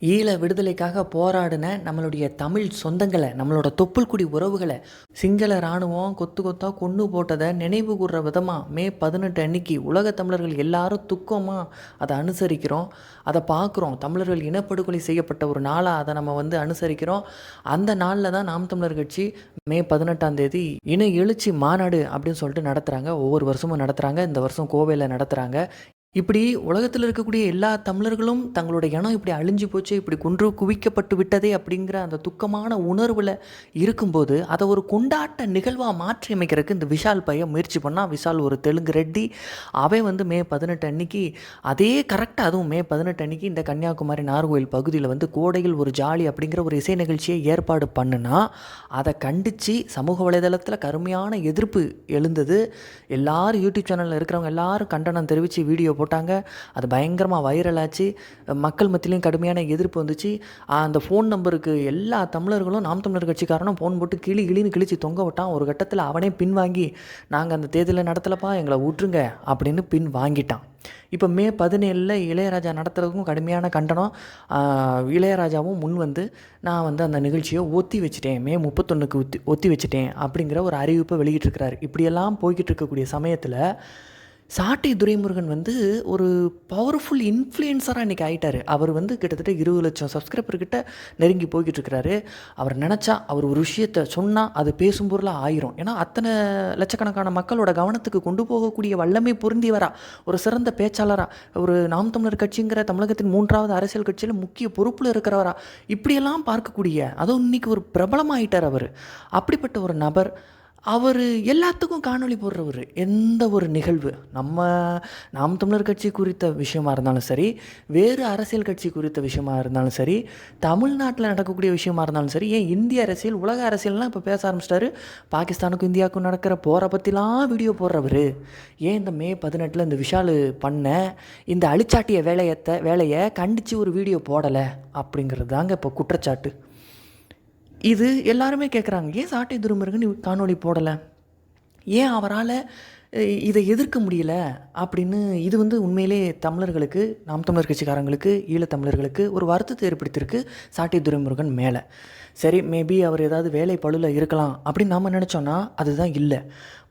ஈழ விடுதலைக்காக போராடின நம்மளுடைய தமிழ் சொந்தங்களை, நம்மளோட தொப்புள் குடி உறவுகளை சிங்கள இராணுவம் கொத்து கொத்தா கொன்று போட்டதை நினைவு கூர்ற விதமாக மே 18 அன்னைக்கு உலக தமிழர்கள் எல்லாரும் துக்கமாக அதை அனுசரிக்கிறோம். அதை பார்க்குறோம். தமிழர்கள் இனப்படுகொலை செய்யப்பட்ட ஒரு நாளாக அதை நம்ம அனுசரிக்கிறோம். அந்த நாளில் தான் நாம் தமிழர் கட்சி மே 18ஆம் தேதி இன எழுச்சி மாநாடு அப்படின்னு சொல்லிட்டு நடத்துகிறாங்க. ஒவ்வொரு வருஷமும் நடத்துகிறாங்க. இந்த வருஷம் கோவையில் நடத்துகிறாங்க. இப்படி உலகத்தில் இருக்கக்கூடிய எல்லா தமிழர்களும் தங்களோட இனம் இப்படி அழிஞ்சு போச்சு, இப்படி கொன்று குவிக்கப்பட்டு விட்டதே அப்படிங்கிற அந்த துக்கமான உணர்வில் இருக்கும்போது அதை ஒரு கொண்டாட்ட நிகழ்வாக மாற்றி அமைக்கிறதுக்கு இந்த விஷால் பையன் முயற்சி பண்ணால். விஷால் ஒரு தெலுங்கு ரெட்டி. அவன் மே 18 அன்னைக்கு அதே கரெக்டாக, அதுவும் மே 18 அன்னைக்கு இந்த கன்னியாகுமரி நாகர்கோவில் பகுதியில் கோடையில் ஒரு ஜாலி அப்படிங்கிற ஒரு இசை நிகழ்ச்சியை ஏற்பாடு பண்ணுனா அதை கண்டித்து சமூக வலைதளத்தில் கடுமையான எதிர்ப்பு எழுந்தது. எல்லாரும் யூடியூப் சேனலில் இருக்கிறவங்க எல்லாரும் கண்டனம் தெரிவித்து வீடியோ போட்டாங்க. அது பயங்கரமாக வைரல் ஆச்சு. மக்கள் மத்தியிலையும் கடுமையான எதிர்ப்பு வந்துச்சு. அந்த ஃபோன் நம்பருக்கு எல்லா தமிழர்களும் நாம் தமிழர் கட்சிக்காரனும் ஃபோன் போட்டு கிளின்னு கிழிச்சு தொங்க விட்டான். ஒரு கட்டத்தில் அவனே பின் வாங்கி, நாங்கள் அந்த தேர்தலில் நடத்தலப்பா, எங்களை விட்டுருங்க அப்படின்னு பின் வாங்கிட்டான். இப்போ மே 17 இளையராஜா நடத்துறதுக்கும் கடுமையான கண்டனம். இளையராஜாவும் முன் நான் அந்த நிகழ்ச்சியை ஒத்தி வச்சுட்டேன், மே 31க்கு ஒத்தி வச்சுட்டேன் அப்படிங்கிற ஒரு அறிவிப்பை வெளியிட்டிருக்கிறார். இப்படியெல்லாம் போய்கிட்டு இருக்கக்கூடிய சமயத்தில் சாட்டை துரைமுருகன் ஒரு பவர்ஃபுல் இன்ஃப்ளூயன்சராக இன்றைக்கி ஆகிட்டார். அவர் கிட்டத்தட்ட 20 லட்சம் சப்ஸ்கிரைபர்கிட்ட நெருங்கி போய்கிட்டு இருக்கிறாரு. அவர் நினச்சா அவர் ஒரு விஷயத்தை சொன்னால் அது பேசும் பொருளாக ஆயிரும். ஏன்னா அத்தனை லட்சக்கணக்கான மக்களோட கவனத்துக்கு கொண்டு போகக்கூடிய வல்லமை பொருந்தியவரா, ஒரு சிறந்த பேச்சாளராக, ஒரு நாம் தமிழர் கட்சிங்கிற தமிழகத்தின் 3வது அரசியல் கட்சியில் முக்கிய பொறுப்பில் இருக்கிறவரா, இப்படியெல்லாம் பார்க்கக்கூடிய, அதுவும் இன்றைக்கி ஒரு பிரபலமாயிட்டார் அவர். அப்படிப்பட்ட ஒரு நபர், அவர் எல்லாத்துக்கும் காணொளி போடுறவர். எந்த ஒரு நிகழ்வு, நாம் தமிழர் கட்சி குறித்த விஷயமா இருந்தாலும் சரி, வேறு அரசியல் கட்சி குறித்த விஷயமா இருந்தாலும் சரி, தமிழ்நாட்டில் நடக்கக்கூடிய விஷயமா இருந்தாலும் சரி, ஏன் இந்திய அரசியல், உலக அரசியல்லாம் இப்போ பேச ஆரம்பிச்சிட்டாரு. பாகிஸ்தானுக்கும் இந்தியாவுக்கும் நடக்கிற போரை பற்றிலாம் வீடியோ போடுறவர். ஏன் இந்த மே 18 இந்த விஷால் பண்ண இந்த அழிச்சாட்டிய வேலையை கண்டித்து ஒரு வீடியோ போடலை அப்படிங்கிறது தாங்க இப்போ குற்றச்சாட்டு. இது எல்லாருமே கேட்குறாங்க, ஏன் சாட்டை துரைமுருகன் காணொளி போடலை, ஏன் அவரால் இதை எதிர்க்க முடியல அப்படின்னு. இது உண்மையிலே தமிழர்களுக்கு, நாம் தமிழர் கட்சிக்காரங்களுக்கு, ஈழத்தமிழர்களுக்கு ஒரு வருத்தத்தை ஏற்படுத்தியிருக்கு சாட்டை துரைமுருகன் மேலே. சரி, மேபி அவர் ஏதாவது வேலை பழுவில் இருக்கலாம் அப்படின்னு நாம் நினச்சோன்னா அதுதான் இல்லை.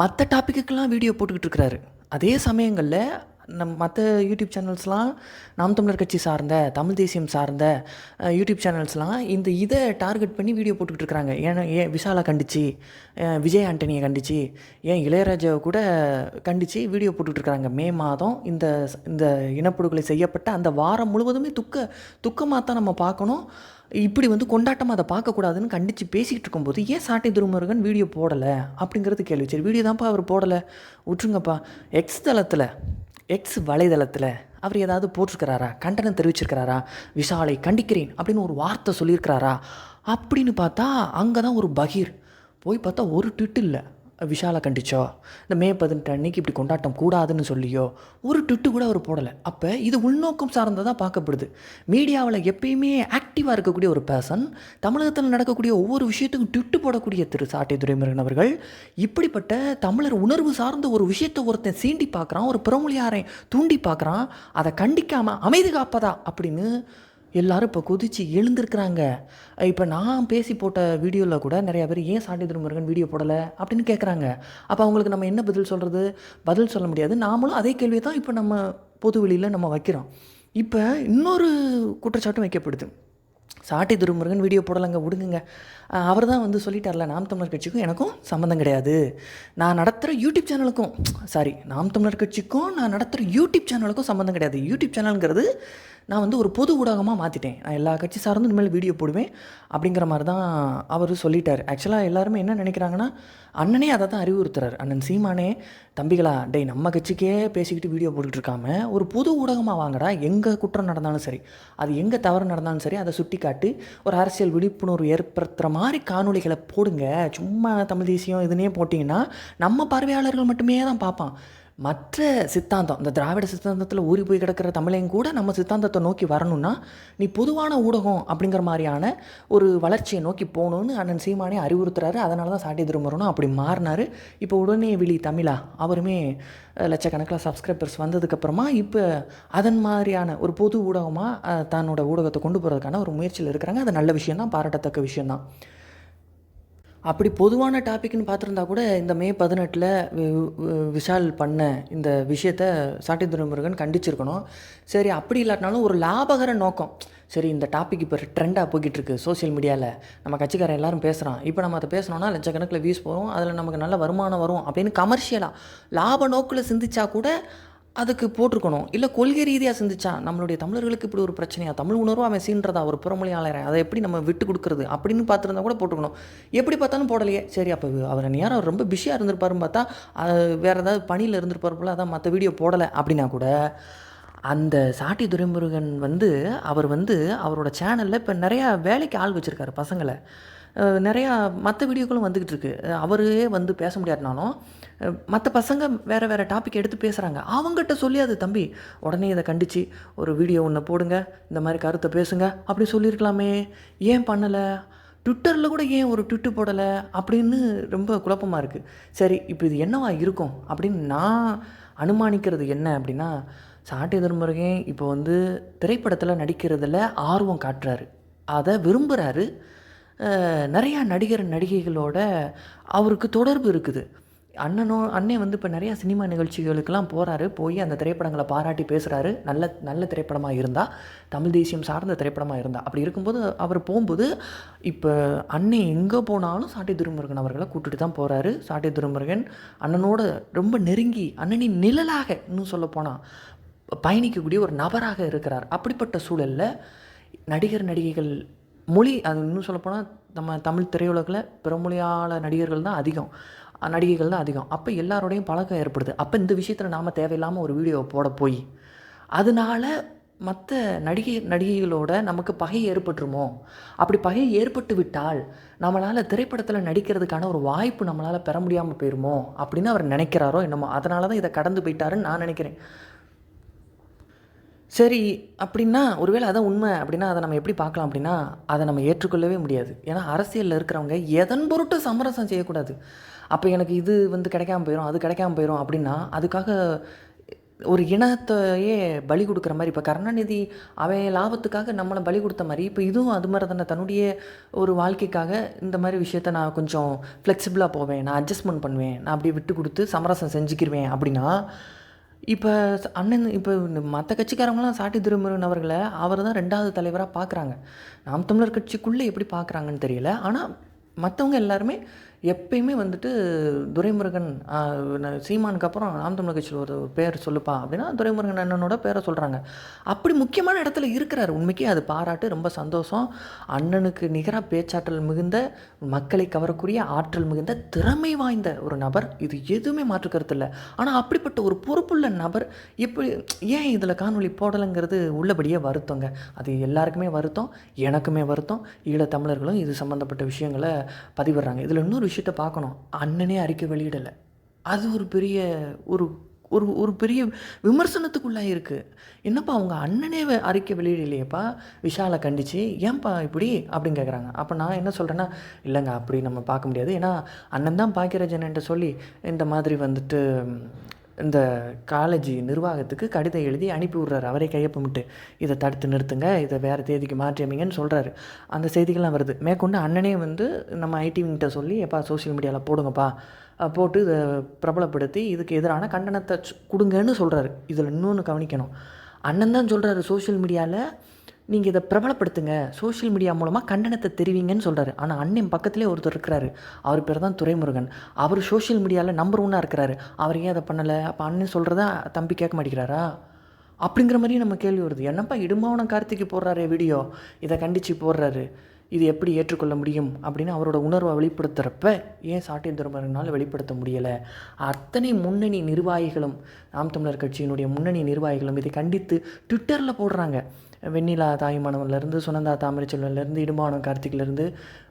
மற்ற டாப்பிக்குக்கெல்லாம் வீடியோ போட்டுக்கிட்டு இருக்கிறாரு. அதே சமயங்களில் மற்ற யூடியூப் சேனல்ஸ்லாம், நாம் தமிழர் கட்சி சார்ந்த, தமிழ் தேசியம் சார்ந்த யூடியூப் சேனல்ஸ்லாம் இதை டார்கெட் பண்ணி வீடியோ போட்டுக்கிட்டு இருக்கிறாங்க. ஏன் விஷாலை கண்டிச்சு, விஜய் ஆண்டனியை கண்டிச்சு, ஏன் இளையராஜாவை கூட கண்டித்து வீடியோ போட்டுட்ருக்குறாங்க. மே மாதம் இந்த இந்த இனப்படுகொலை செய்யப்பட்ட அந்த வாரம் முழுவதுமே துக்கமாக தான் நம்ம பார்க்கணும். இப்படி கொண்டாட்டமாக அதை பார்க்கக்கூடாதுன்னு கண்டித்து பேசிக்கிட்டு இருக்கும்போது ஏன் சாட்டை துரைமுருகன் வீடியோ போடலை அப்படிங்கிறது கேள்வி. சரி, வீடியோ தான்ப்பா அவர் போடலை, விட்டுருங்கப்பா. எக்ஸ் வலைதளத்தில் அவர் ஏதாவது போட்டிருக்கிறாரா, கண்டனம் தெரிவிச்சிருக்கிறாரா, விஷாலை கண்டிக்கிறேன் அப்படின்னு ஒரு வார்த்தை சொல்லியிருக்கிறாரா அப்படின்னு பார்த்தா அங்கே தான் ஒரு பகீர். போய் பார்த்தா ஒரு ட்விட் இல்லை. விஷாலை கண்டிச்சோ, இந்த மே 18 அன்னைக்கு இப்படி கொண்டாட்டம் கூடாதுன்னு சொல்லியோ ஒரு ட்விட்டு கூட அவர் போடலை. அப்போ இது உள்நோக்கம் சார்ந்ததாக பார்க்கப்படுது. மீடியாவில் எப்பயுமே ஆக்டிவாக இருக்கக்கூடிய ஒரு பர்சன், தமிழகத்தில் நடக்கக்கூடிய ஒவ்வொரு விஷயத்துக்கும் ட்விட்டு போடக்கூடிய திரு சாட்டை துரைமுருகன் அவர்கள் இப்படிப்பட்ட தமிழர் உணர்வு சார்ந்த ஒரு விஷயத்தை ஒருத்தன் சீண்டி பார்க்குறான், ஒரு புறமொழியாரை தூண்டி பார்க்குறான், அதை கண்டிக்காமல் அமைதி காப்பதா அப்படின்னு எல்லோரும் இப்போ குதித்து எழுந்திருக்கிறாங்க. இப்போ நான் பேசி போட்ட வீடியோவில் கூட நிறையா பேர் ஏன் சாட்டை துரைமுருகன் வீடியோ போடலை அப்படின்னு கேட்குறாங்க. அப்போ அவங்களுக்கு நம்ம என்ன பதில் சொல்கிறது? பதில் சொல்ல முடியாது. நாமளும் அதே கேள்வியை தான் இப்போ நம்ம பொது வெளியில் நம்ம வைக்கிறோம். இப்போ இன்னொரு குற்றச்சாட்டும் வைக்கப்படுது. சாட்டை துரைமுருகன் வீடியோ போடலைங்க, விடுங்க. அவர் தான் சொல்லிட்டார்ல, நாம் தமிழர் கட்சிக்கும் எனக்கும் சம்மந்தம் கிடையாது, நான் நடத்துகிற யூடியூப் சேனலுக்கும், நாம் தமிழர் கட்சிக்கும் நான் நடத்துகிற யூடியூப் சேனலுக்கும் சம்மந்தம் கிடையாது. யூடியூப் சேனலுங்கிறது நான் ஒரு பொது ஊடகமாக மாற்றிட்டேன், நான் எல்லா கட்சி சார்ந்தும் இனிமேல் வீடியோ போடுவேன் அப்படிங்கிற மாதிரி தான் அவர் சொல்லிட்டார். ஆக்சுவலாக எல்லாருமே என்ன நினைக்கிறாங்கன்னா, அண்ணனே அதை தான் அறிவுறுத்துறாரு. அண்ணன் சீமானே, தம்பிகளா, டேய் நம்ம கட்சிக்கே பேசிக்கிட்டு வீடியோ போட்டுக்கிட்டு இருக்காம ஒரு பொது ஊடகமாக வாங்கடா, எங்கே குற்றம் நடந்தாலும் சரி, அது எங்கே தவறு நடந்தாலும் சரி, அதை சுட்டி காட்டி ஒரு அரசியல் விழிப்புணர்வு ஏற்படுத்துகிற மாதிரி காணொலிகளை போடுங்க. சும்மா தமிழ் தேசியம் இதுனே போட்டிங்கன்னா நம்ம பார்வையாளர்கள் மட்டுமே தான் பார்ப்பான். மற்ற சித்தாந்தம், இந்த திராவிட சித்தாந்தத்தில் ஊறி போய் கிடக்கிற தமிழையும் கூட நம்ம சித்தாந்தத்தை நோக்கி வரணும்னா நீ பொதுவான ஊடகம் அப்படிங்கிற மாதிரியான ஒரு வளர்ச்சியை நோக்கி போகணுன்னு அண்ணன் சீமானே அறிவுறுத்துறாரு. அதனால தான் சாட்டி திரும்பணும் அப்படி மாறினார். இப்போ உடனே விழி தமிழா அவருமே லட்சக்கணக்கில் சப்ஸ்கிரைபர்ஸ் வந்ததுக்கப்புறமா இப்போ அதன் மாதிரியான ஒரு பொது ஊடகமாக தன்னோட ஊடகத்தை கொண்டு போகிறதுக்கான ஒரு முயற்சியில் இருக்கிறாங்க. அது நல்ல விஷயந்தான், பாராட்டத்தக்க விஷயந்தான். அப்படி பொதுவான டாபிக்னு பார்த்துருந்தா கூட இந்த மே 18 விஷால் பண்ண இந்த விஷயத்த சாட்டி துரைமுருகன் கண்டிச்சிருக்கணும். சரி, அப்படி இல்லாட்டினாலும் ஒரு லாபகர நோக்கம், சரி இந்த டாபிக் இப்போ ட்ரெண்டாக போய்கிட்டுருக்கு சோசியல் மீடியாவில், நம்ம கட்சிக்காரன் எல்லோரும் பேசுகிறான், இப்போ நம்ம அதை பேசணுன்னா லட்சக்கணக்கில் வியூஸ் போகும், அதில் நமக்கு நல்ல வருமானம் வரும் அப்படின்னு கமர்ஷியலாக லாப நோக்கில் சிந்திச்சா கூட அதுக்கு போட்டிருக்கணும். இல்லை கொள்கை ரீதியாக சிந்திச்சா நம்மளுடைய தமிழர்களுக்கு இப்படி ஒரு பிரச்சனையா, தமிழ் உணர்வு அவன் சீன்றதா ஒரு புறமொழியாளரை அதை எப்படி நம்ம விட்டு கொடுக்குறது அப்படின்னு பார்த்துருந்தா கூட போட்டுக்கணும். எப்படி பார்த்தாலும் போடலையே. சரி, அப்போ அவர் நேரம் அவர் ரொம்ப பிஸியாக இருந்திருப்பாருன்னு பார்த்தா வேறு ஏதாவது பணியில் இருந்திருப்பார் போல், அதான் மற்ற வீடியோ போடலை அப்படின்னா கூட அந்த சாட்டி துரைமுருகன் அவர் அவரோட சேனலில் இப்போ நிறையா வேலைக்கு ஆள் வச்சுருக்காரு பசங்களை. நிறையா மற்ற வீடியோக்களும் வந்துக்கிட்டு இருக்குது. அவரே பேச முடியாதுனாலும் மற்ற பசங்க வேறு வேறு டாபிக் எடுத்து பேசுகிறாங்க. அவங்ககிட்ட சொல்லி அது தம்பி உடனே இதை கண்டித்து ஒரு வீடியோ ஒன்று போடுங்க, இந்த மாதிரி கருத்தை பேசுங்க அப்படி சொல்லியிருக்கலாமே, ஏன் பண்ணலை? ட்விட்டரில் கூட ஏன் ஒரு ட்விட்டு போடலை அப்படின்னு ரொம்ப குழப்பமாக இருக்குது. சரி, இப்போ இது என்னவா இருக்கும் அப்படின்னு நான் அனுமானிக்கிறது என்ன அப்படின்னா, சாட்டி துரைமுருகன் இப்போ திரைப்படத்தில் நடிக்கிறதுல ஆர்வம் காட்டுறாரு, அதை விரும்புகிறாரு. நிறையா நடிகர் நடிகைகளோட அவருக்கு தொடர்பு இருக்குது. அண்ணே இப்போ நிறையா சினிமா நிகழ்ச்சிகளுக்கெல்லாம் போகிறாரு, போய் அந்த திரைப்படங்களை பாராட்டி பேசுகிறாரு. நல்ல திரைப்படமாக இருந்தால், தமிழ் தேசியம் சார்ந்த திரைப்படமாக இருந்தால், அப்படி இருக்கும்போது அவர் போகும்போது இப்போ அண்ணே எங்கே போனாலும் சாட்டி துரைமுருகன் அவர்களை கூப்பிட்டுட்டு தான் போகிறாரு. சாட்டி துரைமுருகன் அண்ணனோட ரொம்ப நெருங்கி அண்ணனின் நிழலாக இன்னும் சொல்லப்போனால் பயணிக்கக்கூடிய ஒரு நபராக இருக்கிறார். அப்படிப்பட்ட சூழலில் நடிகர் நடிகைகள் மொழி, அது இன்னும் சொல்லப்போனால் நம்ம தமிழ் திரையுலகில் பிறமொழியாள நடிகர்கள் தான் அதிகம், நடிகைகள் தான் அதிகம். அப்போ எல்லாரோடையும் பழக்கம் ஏற்படுது. அப்போ இந்த விஷயத்தில் நாம் தேவையில்லாமல் ஒரு வீடியோவை போட போய் அதனால் மற்ற நடிகைகளோட நமக்கு பகை ஏற்பட்டுருமோ? அப்படி பகை ஏற்பட்டு விட்டால் நம்மளால் திரைப்படத்தில் நடிக்கிறதுக்கான ஒரு வாய்ப்பு நம்மளால் பெற முடியாமல் போயிருமோ அப்படின்னு அவர் நினைக்கிறாரோ என்னமோ. அதனால தான் இதை கடந்து போயிட்டாருன்னு நான் நினைக்கிறேன். சரி, அப்படின்னா ஒருவேளை அதான் உண்மை அப்படின்னா அதை நம்ம எப்படி பார்க்கலாம் அப்படின்னா, அதை நம்ம ஏற்றுக்கொள்ளவே முடியாது. ஏன்னா அரசியலில் இருக்கிறவங்க எதன் பொருட்டு சமரசம் செய்யக்கூடாது. அப்போ எனக்கு இது கிடைக்காம போயிடும், அது கிடைக்காம போயிடும் அப்படின்னா அதுக்காக ஒரு இனத்தையே பலி கொடுக்குற மாதிரி, இப்போ கருணாநிதி அவன் லாபத்துக்காக நம்மளை பலி கொடுத்த மாதிரி, இப்போ இதுவும் அது மாதிரி தானே. தன்னுடைய ஒரு வாழ்க்கைக்காக இந்த மாதிரி விஷயத்த நான் கொஞ்சம் ஃப்ளெக்சிபிளாக போவேன், நான் அட்ஜஸ்ட்மெண்ட் பண்ணுவேன், நான் அப்படியே விட்டு கொடுத்து சமரசம் செஞ்சுக்கிருவேன் அப்படின்னா, இப்போ அண்ணன் இப்போ மற்ற கட்சிக்காரங்களாம் சாட்டி துரைமுருகன் அவர்களை அவர் தான் 2வது தலைவராக பார்க்குறாங்க. நாம் தமிழர் கட்சிக்குள்ளே எப்படி பார்க்குறாங்கன்னு தெரியல. ஆனால் மற்றவங்க எல்லாருமே எப்பயுமே துரைமுருகன் சீமானுக்கு அப்புறம் நாம் தமிழர் கட்சியில் ஒரு பேர் சொல்லுப்பா அப்படின்னா துரைமுருகன் அண்ணனோட பேரை சொல்கிறாங்க. அப்படி முக்கியமான இடத்துல இருக்கிறார். உண்மைக்கே அது பாராட்டு, ரொம்ப சந்தோஷம். அண்ணனுக்கு நிகராக பேச்சாற்றல் மிகுந்த, மக்களை கவரக்கூடிய ஆற்றல் மிகுந்த, திறமை வாய்ந்த ஒரு நபர், இது எதுவுமே மாற்று கருத்து இல்லை. ஆனால் அப்படிப்பட்ட ஒரு பொறுப்புள்ள நபர் எப்படி ஏன் இதில் காணொலி போடலைங்கிறது உள்ளபடியே வருத்தங்க. அது எல்லாருக்குமே வருத்தம், எனக்குமே வருத்தம். ஈழத்தமிழர்களும் இது சம்மந்தப்பட்ட விஷயங்களை பதிவிடுறாங்க. இதில் இன்னொரு விஷயத்தை பார்க்கணும், அண்ணனே அறிக்கை வெளியிடலை. அது ஒரு பெரிய ஒரு ஒரு ஒரு பெரிய விமர்சனத்துக்குள்ளே இருக்குது. என்னப்பா அவங்க அண்ணனே அறிக்கை வெளியிடலையேப்பா விஷாலை கண்டித்து, ஏன்ப்பா இப்படி அப்படின்னு கேட்குறாங்க. அப்போ நான் என்ன சொல்கிறேன்னா, இல்லைங்க அப்படி நம்ம பார்க்க முடியாது. ஏன்னா அண்ணன் தான் பாக்கியராஜன்ட்ட சொல்லி இந்த மாதிரி இந்த காலேஜ் நிர்வாகத்துக்கு கடிதம் எழுதி அனுப்பி விட்றாரு, அவரே கையொப்பமிட்டு இதை தடுத்து நிறுத்துங்க, இதை வேறு தேதிக்கு மாற்றி அமைங்கன்னு சொல்கிறாரு. அந்த செய்திகள்லாம் வருது. மேற்கொண்டு அண்ணனே நம்ம ஐடிவிங்கிட்ட சொல்லி எப்பா சோஷியல் மீடியாவில் போடுங்கப்பா, போட்டு இதை பிரபலப்படுத்தி இதுக்கு எதிரான கண்டனத்தை கொடுங்கன்னு சொல்கிறாரு. இதில் இன்னொன்று கவனிக்கணும், அண்ணன் தான் சொல்கிறாரு சோஷியல் மீடியாவில் நீங்கள் இதை பிரபலப்படுத்துங்க, சோஷியல் மீடியா மூலமாக கண்டனத்தை தெரிவிங்கன்னு சொல்கிறாரு. ஆனால் அண்ணன் பக்கத்துலேயே ஒருத்தர் இருக்கிறாரு, அவர் பேர் தான் துரைமுருகன். அவர் சோஷியல் மீடியாவில் நம்பர் 1 இருக்கிறாரு. அவர் ஏன் அதை பண்ணலை? அப்போ அண்ணன் சொல்கிறத தம்பி கேட்க மாட்டேங்கிறாரா அப்படிங்கிற மாதிரி நம்ம கேள்வி வருது. என்னப்பா இடுமாவனம் கார்த்திக்கு போடுறாரு வீடியோ, இதை கண்டித்து போடுறாரு, இது எப்படி ஏற்றுக்கொள்ள முடியும் அப்படின்னு அவரோட உணர்வை வெளிப்படுத்துகிறப்ப ஏன் சாட்டி துரைமுருகனால் வெளிப்படுத்த முடியலை? அத்தனை முன்னணி நிர்வாகிகளும், நாம் தமிழர் கட்சியினுடைய முன்னணி நிர்வாகிகளும் இதை கண்டித்து ட்விட்டரில் போடுறாங்க. வெண்ணிலா தாயுமானவன்லேருந்து, சுனந்தா தாமரைச்செல்வன்லேருந்து, இடும்பாவனம் கார்த்திக்லேருந்து,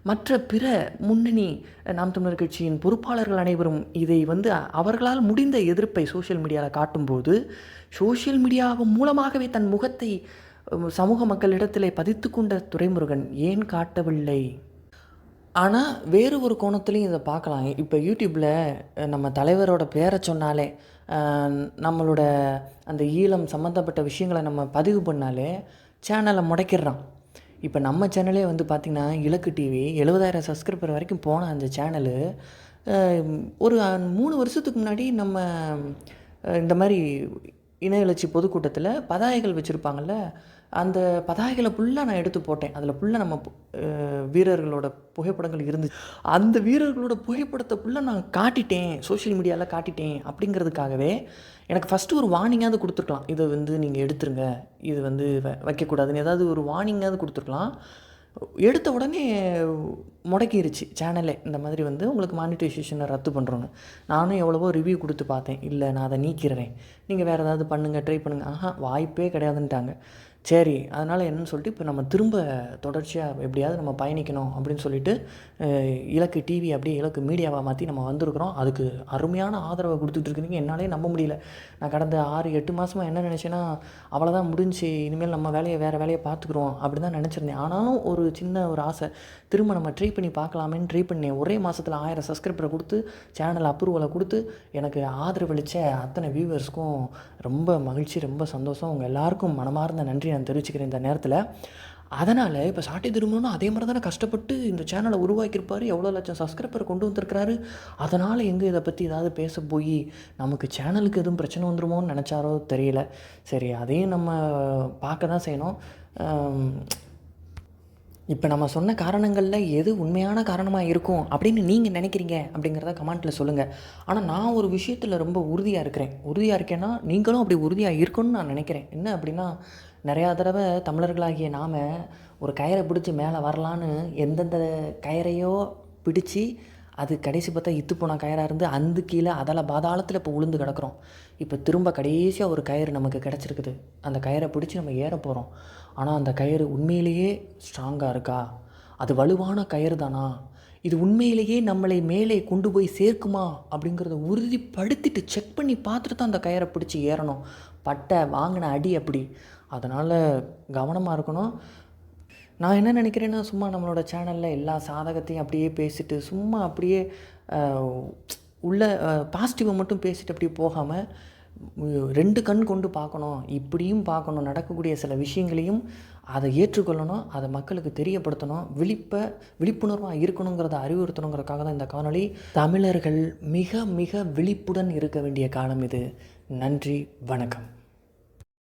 மற்ற பிற முன்னணி நாம் தமிழர் கட்சியின் பொறுப்பாளர்கள் அனைவரும் இதை அவர்களால் முடிந்த எதிர்ப்பை சோஷியல் மீடியாவில் காட்டும்போது, சோஷியல் மூலமாகவே தன் முகத்தை சமூக மக்களிடத்திலே பதித்து கொண்ட துரைமுருகன் ஏன் காட்டவில்லை? ஆனால் வேறு ஒரு கோணத்துலேயும் இதை பார்க்கலாம். இப்போ யூடியூப்பில் நம்ம தலைவரோட பேரை சொன்னாலே, நம்மளோட அந்த ஈழம் சம்மந்தப்பட்ட விஷயங்களை நம்ம பதிவு பண்ணாலே சேனலை முடக்கிடுறான். இப்போ நம்ம சேனலே பார்த்திங்கன்னா, இலக்கு டிவி 70,000 சப்ஸ்கிரைபர் வரைக்கும் போன அந்த சேனலு ஒரு 3 வருஷத்துக்கு முன்னாடி நம்ம இந்த மாதிரி இன எழுச்சி பொதுக்கூட்டத்தில் பதாகைகள் வச்சுருப்பாங்கள்ல, அந்த பதாகைகளை ஃபுல்லாக நான் எடுத்து போட்டேன். அதில் ஃபுல்லாக நம்ம வீரர்களோட புகைப்படங்கள் இருந்துச்சு. அந்த வீரர்களோட புகைப்படத்தை ஃபுல்லாக நான் காட்டிட்டேன், சோஷியல் மீடியாவில் காட்டிட்டேன். அப்படிங்கிறதுக்காகவே எனக்கு ஃபஸ்ட்டு ஒரு வார்னிங்காவது கொடுத்துருக்கலாம். இதை நீங்கள் எடுத்துருங்க, இது வைக்கக்கூடாதுன்னு ஏதாவது ஒரு வார்னிங்காவது கொடுத்துருக்கலாம். எடுத்த உடனே முடக்கிருச்சு சேனலே. இந்த மாதிரி உங்களுக்கு மானிட்டைசேஷனை ரத்து பண்ணுறோன்னு. நானும் எவ்வளவோ ரிவ்யூ கொடுத்து பார்த்தேன். இல்லை, நான் அதை நீக்கிறேன், நீங்கள் வேறு ஏதாவது பண்ணுங்கள், ட்ரை பண்ணுங்கள். வாய்ப்பே கிடையாதுன்ட்டாங்க. சரி, அதனால் என்னன்னு சொல்லிட்டு இப்போ நம்ம திரும்ப தொடர்ச்சியாக எப்படியாவது நம்ம பயணிக்கணும் அப்படின்னு சொல்லிட்டு இலக்கு டிவி அப்படியே இலக்கு மீடியாவை மாற்றி நம்ம வந்திருக்கிறோம். அதுக்கு அருமையான ஆதரவை கொடுத்துட்ருக்குறீங்க. என்னாலே நம்ப முடியல. நான் கடந்த 6-8 மாதமாக என்ன நினச்சேன்னா, அவ்வளோதான் முடிஞ்சு, இனிமேல் நம்ம வேறு வேலையை பார்த்துக்குறோம் அப்படி தான் நினச்சிருந்தேன். ஆனாலும் ஒரு சின்ன ஒரு ஆசை, திரும்ப நம்ம ட்ரை பண்ணி பார்க்கலாமேன்னு ட்ரை பண்ணேன். ஒரே மாதத்தில் 1000 சப்ஸ்கிரைபரை கொடுத்து சேனல் அப்ரூவலை கொடுத்து எனக்கு ஆதரவளித்த அத்தனை வியூவர்ஸ்க்கும் ரொம்ப மகிழ்ச்சி, ரொம்ப சந்தோஷம். உங்கள் எல்லாருக்கும் மனமார்ந்த நன்றி நான் தெரிவிச்சுக்கிறேன் இந்த நேரத்தில். அதனால் இப்போ சாட்டை திரும்பணும்னு அதே மாதிரி தானே கஷ்டப்பட்டு இந்த சேனலை உருவாக்கியிருப்பார். எவ்வளோ லட்சம் சப்ஸ்கிரைபர் கொண்டு வந்திருக்கிறாரு. அதனால் எங்கே இதை பற்றி ஏதாவது பேச போய் நமக்கு சேனலுக்கு எதுவும் பிரச்சனை வந்துருமோன்னு நினச்சாரோ தெரியல. சரி, அதையும் நம்ம பார்க்க தான் செய்யணும். இப்போ நம்ம சொன்ன காரணங்களில் எது உண்மையான காரணமாக இருக்கும் அப்படின்னு நீங்கள் நினைக்கிறீங்க அப்படிங்கிறத கமெண்ட்டில் சொல்லுங்கள். ஆனால் நான் ஒரு விஷயத்தில் ரொம்ப உறுதியாக இருக்கேன்னா நீங்களும் அப்படி உறுதியாக இருக்கணும்னு நான் நினைக்கிறேன். என்ன அப்படின்னா, நிறையா தடவை தமிழர்களாகிய நாம் ஒரு கயிறை பிடிச்சி மேலே வரலான்னு எந்தெந்த கயிறையோ பிடிச்சி அது கடைசி பார்த்தா இத்து போன கயிறாக இருந்து அந்த கீழே அதில் பாதாளத்தில் இப்போ உளுந்து கிடக்கிறோம். இப்போ திரும்ப கடைசியாக ஒரு கயிறு நமக்கு கிடச்சிருக்குது. அந்த கயிறை பிடிச்சி நம்ம ஏற போகிறோம். ஆனால் அந்த கயிறு உண்மையிலேயே ஸ்ட்ராங்காக இருக்கா? அது வலுவான கயிறு தானா? இது உண்மையிலேயே நம்மளை மேலே கொண்டு போய் சேர்க்குமா அப்படிங்கிறத உறுதிப்படுத்திட்டு செக் பண்ணி பார்த்துட்டு தான் அந்த கயிறை பிடிச்சி ஏறணும். வாங்கின அடி அப்படி. அதனால் கவனமாக இருக்கணும். நான் என்ன நினைக்கிறேன்னா, சும்மா நம்மளோட சேனலில் எல்லா சாதகத்தையும் அப்படியே பேசிட்டு, சும்மா அப்படியே உள்ள பாசிட்டிவை மட்டும் பேசிட்டு அப்படியே போகாமல் 2 கண் கொண்டு பார்க்கணும். இப்படியும் பார்க்கணும். நடக்கக்கூடிய சில விஷயங்களையும் அதை ஏற்றுக்கொள்ளணும். அதை மக்களுக்கு தெரியப்படுத்தணும். விழிப்புணர்வாக இருக்கணுங்கிறத அறிவுறுத்தணுங்கிறதுக்காக தான் இந்த காணொளி. தமிழர்கள் மிக மிக விழிப்புடன் இருக்க வேண்டிய காலம் இது. நன்றி, வணக்கம்.